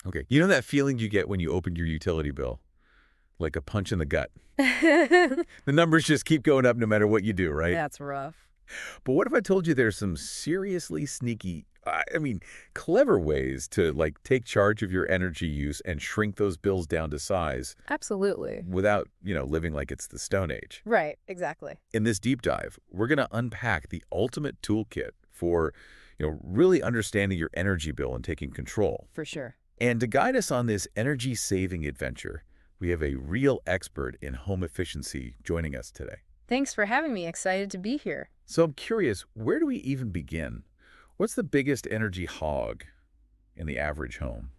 Okay. You know that feeling you get when you open your utility bill? Like a punch in the gut. The numbers just keep going up no matter what you do, right? That's rough. But what if I told you there's some seriously sneaky, clever ways to like take charge of your energy use and shrink those bills down to size Absolutely. without, living like it's the Stone Age? Right, exactly. In this deep dive, we're going to unpack the ultimate toolkit for, really understanding your energy bill and taking control. For sure. And to guide us on this energy-saving adventure, we have a real expert in home efficiency joining us today. Thanks for having me. Excited to be here. So I'm curious, where do we even begin? What's the biggest energy hog in the average home?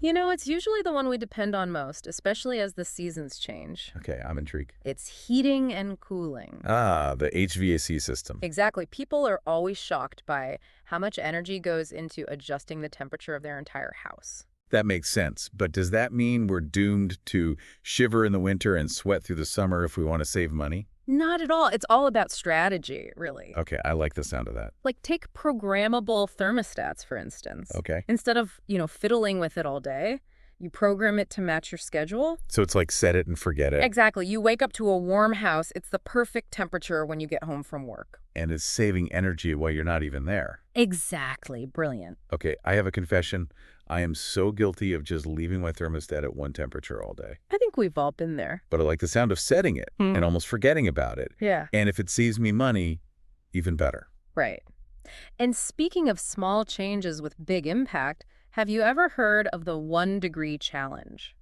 It's usually the one we depend on most, especially as the seasons change. Okay, I'm intrigued. It's heating and cooling. Ah, the HVAC system. Exactly. People are always shocked by how much energy goes into adjusting the temperature of their entire house. That makes sense. But does that mean we're doomed to shiver in the winter and sweat through the summer if we want to save money? Not at all. It's all about strategy, really. Okay, I like the sound of that. Like take programmable thermostats, for instance. Okay. Instead of, fiddling with it all day, you program it to match your schedule. So it's like set it and forget it. Exactly. You wake up to a warm house. It's the perfect temperature when you get home from work. And it's saving energy while you're not even there. Exactly. Brilliant. Okay, I have a confession. I am so guilty of just leaving my thermostat at one temperature all day. I think we've all been there. But I like the sound of setting it and almost forgetting about it. Yeah. And if it saves me money, even better. Right. And speaking of small changes with big impact, have you ever heard of the 1-degree challenge?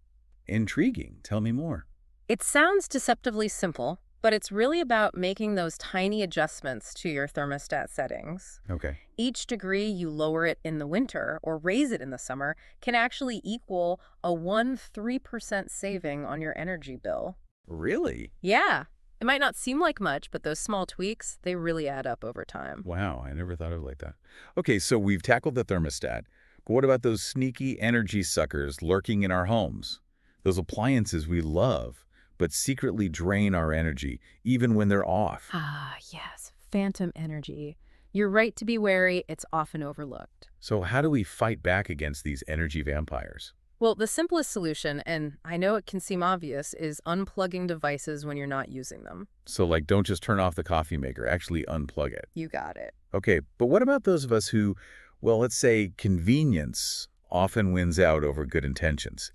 Intriguing. Tell me more. It sounds deceptively simple, but it's really about making those tiny adjustments to your thermostat settings. Okay. Each degree you lower it in the winter or raise it in the summer can actually equal a 1-3% saving on your energy bill. Really? Yeah. It might not seem like much, but those small tweaks, they really add up over time. Wow, I never thought of it like that. Okay, so we've tackled the thermostat. But what about those sneaky energy suckers lurking in our homes? Those appliances we love, but secretly drain our energy, even when they're off. Ah, yes. Phantom energy. You're right to be wary. It's often overlooked. So how do we fight back against these energy vampires? Well, the simplest solution, and I know it can seem obvious, is unplugging devices when you're not using them. So like, don't just turn off the coffee maker, actually unplug it. You got it. Okay, but what about those of us who, well, let's say convenience often wins out over good intentions?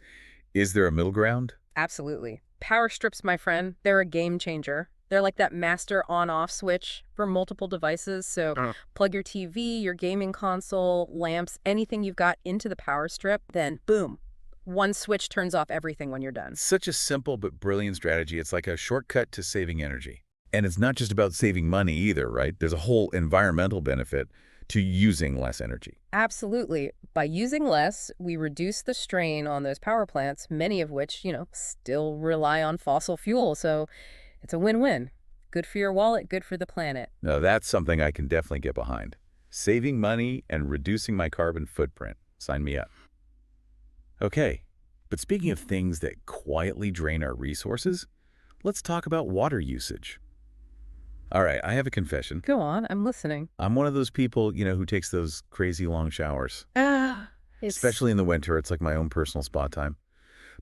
Is there a middle ground? Absolutely. Power strips, my friend, they're a game changer. They're like that master on-off switch for multiple devices. So plug your TV, your gaming console, lamps, anything you've got into the power strip, then boom. One switch turns off everything when you're done. Such a simple but brilliant strategy. It's like a shortcut to saving energy. And it's not just about saving money either, right? There's a whole environmental benefit to using less energy. Absolutely. By using less, we reduce the strain on those power plants, many of which, still rely on fossil fuel. So it's a win-win. Good for your wallet, good for the planet. Now, that's something I can definitely get behind. Saving money and reducing my carbon footprint. Sign me up. Okay, but speaking of things that quietly drain our resources, let's talk about water usage. All right, I have a confession. Go on, I'm listening. I'm one of those people, who takes those crazy long showers. It's... Especially in the winter, it's like my own personal spa time.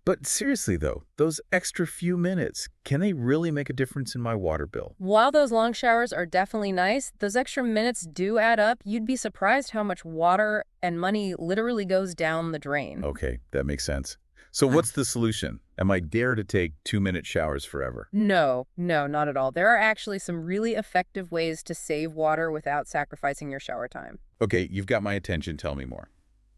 But seriously, though, those extra few minutes, can they really make a difference in my water bill? While those long showers are definitely nice, those extra minutes do add up. You'd be surprised how much water and money literally goes down the drain. Okay, that makes sense. So what's the solution? Am I dare to take 2-minute showers forever? No, not at all. There are actually some really effective ways to save water without sacrificing your shower time. Okay, you've got my attention. Tell me more.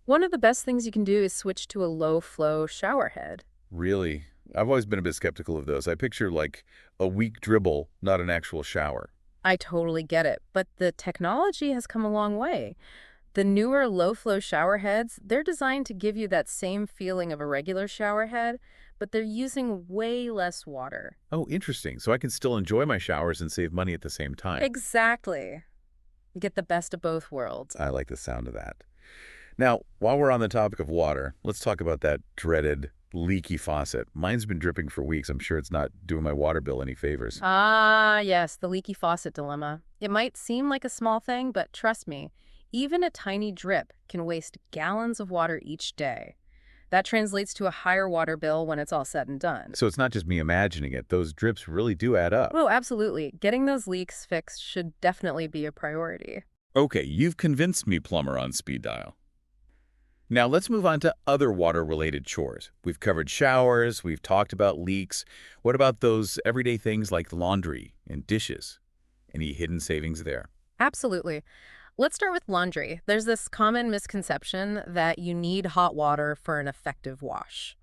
One of the best things you can do is switch to a low-flow shower head. Really? I've always been a bit skeptical of those. I picture like a weak dribble, not an actual shower. I totally get it, but the technology has come a long way. The newer low-flow shower heads, they're designed to give you that same feeling of a regular shower head, but they're using way less water. Oh, interesting. So I can still enjoy my showers and save money at the same time. Exactly. You get the best of both worlds. I like the sound of that. Now, while we're on the topic of water, let's talk about that dreaded leaky faucet. Mine's been dripping for weeks. I'm sure it's not doing my water bill any favors. Ah, yes, the leaky faucet dilemma. It might seem like a small thing, but trust me, Even a tiny drip can waste gallons of water each day. That translates to a higher water bill when it's all said and done. So it's not just me imagining it. Those drips really do add up. Oh, absolutely. Getting those leaks fixed should definitely be a priority. Okay, you've convinced me, plumber on speed dial. Now let's move on to other water-related chores. We've covered showers, we've talked about leaks. What about those everyday things like laundry and dishes? Any hidden savings there? Absolutely. Let's start with laundry. There's this common misconception that you need hot water for an effective wash.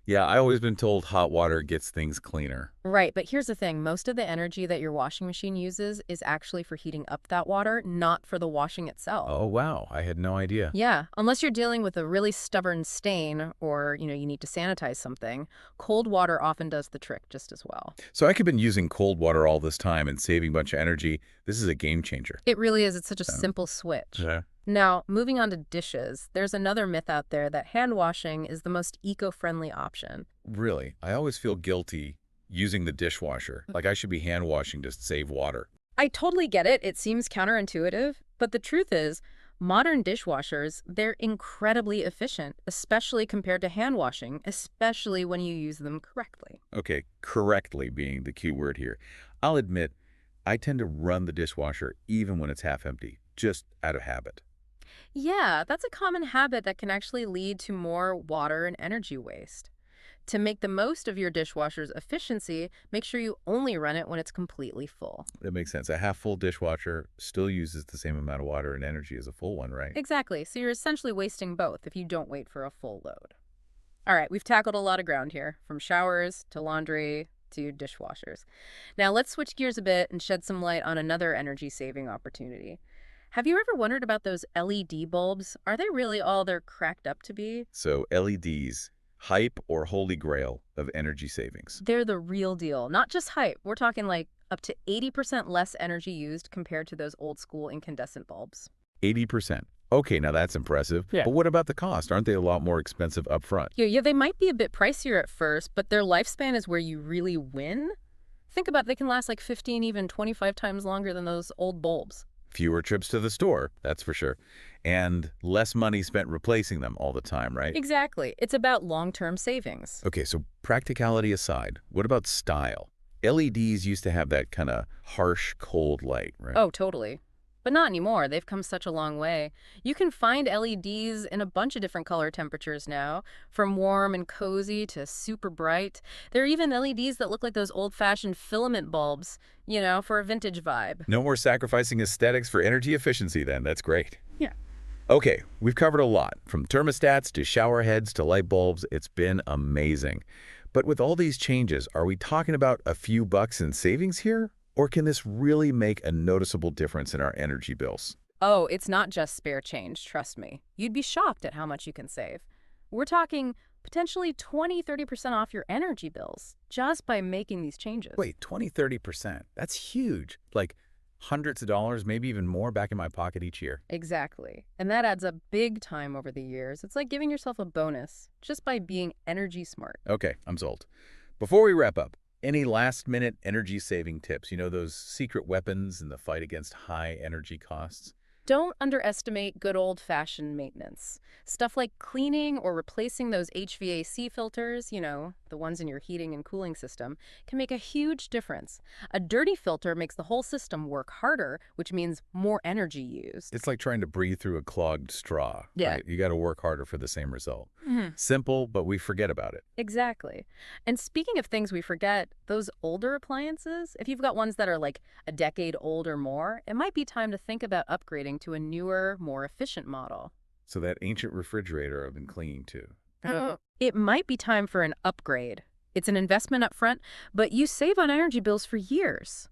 Yeah, I've always been told hot water gets things cleaner. Right, but here's the thing. Most of the energy that your washing machine uses is actually for heating up that water, not for the washing itself. Oh, wow. I had no idea. Yeah, unless you're dealing with a really stubborn stain or, you need to sanitize something, cold water often does the trick just as well. So I could have been using cold water all this time and saving a bunch of energy. This is a game changer. It really is. It's such a simple switch. Yeah. Now, moving on to dishes, there's another myth out there that hand washing is the most eco-friendly option. Really, I always feel guilty using the dishwasher. Like I should be hand washing to save water. I totally get it. It seems counterintuitive, but the truth is, modern dishwashers, they're incredibly efficient, especially compared to hand washing, especially when you use them correctly. Okay, correctly being the key word here. I'll admit, I tend to run the dishwasher even when it's half empty, just out of habit. Yeah, that's a common habit that can actually lead to more water and energy waste. To make the most of your dishwasher's efficiency, make sure you only run it when it's completely full. That makes sense. A half-full dishwasher still uses the same amount of water and energy as a full one, right? Exactly, so you're essentially wasting both if you don't wait for a full load. All right, we've tackled a lot of ground here, from showers to laundry to dishwashers. Now let's switch gears a bit and shed some light on another energy-saving opportunity. Have you ever wondered about those LED bulbs? Are they really all they're cracked up to be? So LEDs, hype or holy grail of energy savings? They're the real deal, not just hype. We're talking like up to 80% less energy used compared to those old school incandescent bulbs. 80%. Okay, now that's impressive. Yeah. But what about the cost? Aren't they a lot more expensive up front? Yeah, they might be a bit pricier at first, but their lifespan is where you really win. Think about it, they can last like 15, even 25 times longer than those old bulbs. Fewer trips to the store, that's for sure. And less money spent replacing them all the time, right? Exactly. It's about long-term savings. Okay, so practicality aside, what about style? LEDs used to have that kind of harsh, cold light, right? Oh, totally. But not anymore. They've come such a long way. You can find LEDs in a bunch of different color temperatures now, from warm and cozy to super bright. There are even LEDs that look like those old-fashioned filament bulbs, for a vintage vibe. No more sacrificing aesthetics for energy efficiency then. That's great. Yeah. Okay, we've covered a lot. From thermostats to shower heads to light bulbs. It's been amazing. But with all these changes, are we talking about a few bucks in savings here? Or can this really make a noticeable difference in our energy bills? Oh, it's not just spare change, trust me. You'd be shocked at how much you can save. We're talking potentially 20–30% off your energy bills just by making these changes. Wait, 20–30%? That's huge. Like hundreds of dollars, maybe even more back in my pocket each year. Exactly. And that adds up big time over the years. It's like giving yourself a bonus just by being energy smart. Okay, I'm sold. Before we wrap up, any last-minute energy-saving tips? Those secret weapons in the fight against high energy costs? Don't underestimate good old-fashioned maintenance. Stuff like cleaning or replacing those HVAC filters, the ones in your heating and cooling system, can make a huge difference. A dirty filter makes the whole system work harder, which means more energy used. It's like trying to breathe through a clogged straw. Yeah. Right? You got to work harder for the same result. Mm-hmm. Simple, but we forget about it. Exactly. And speaking of things we forget, those older appliances, if you've got ones that are like a decade old or more, it might be time to think about upgrading to a newer, more efficient model. So that ancient refrigerator I've been clinging to. It might be time for an upgrade. It's an investment up front, but you save on energy bills for years.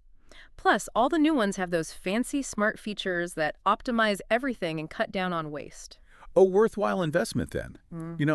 Plus, all the new ones have those fancy smart features that optimize everything and cut down on waste. A worthwhile investment then.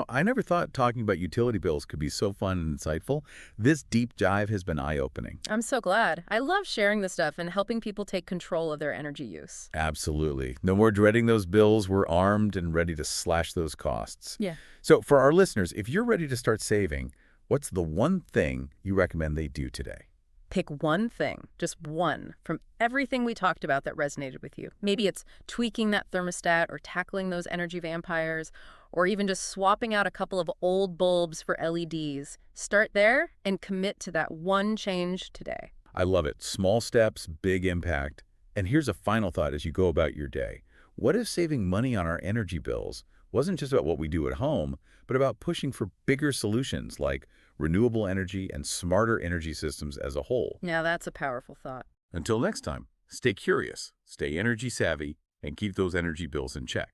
I never thought talking about utility bills could be so fun and insightful. This deep dive has been eye-opening. I'm so glad. I love sharing this stuff and helping people take control of their energy use. Absolutely. No more dreading those bills. We're armed and ready to slash those costs. Yeah. So for our listeners, if you're ready to start saving, what's the one thing you recommend they do today? Pick one thing, just one, from everything we talked about that resonated with you. Maybe it's tweaking that thermostat or tackling those energy vampires, or even just swapping out a couple of old bulbs for LEDs. Start there and commit to that one change today. I love it. Small steps, big impact. And here's a final thought as you go about your day. What if saving money on our energy bills wasn't just about what we do at home, but about pushing for bigger solutions like renewable energy and smarter energy systems as a whole? Now that's a powerful thought. Until next time, stay curious, stay energy savvy, and keep those energy bills in check.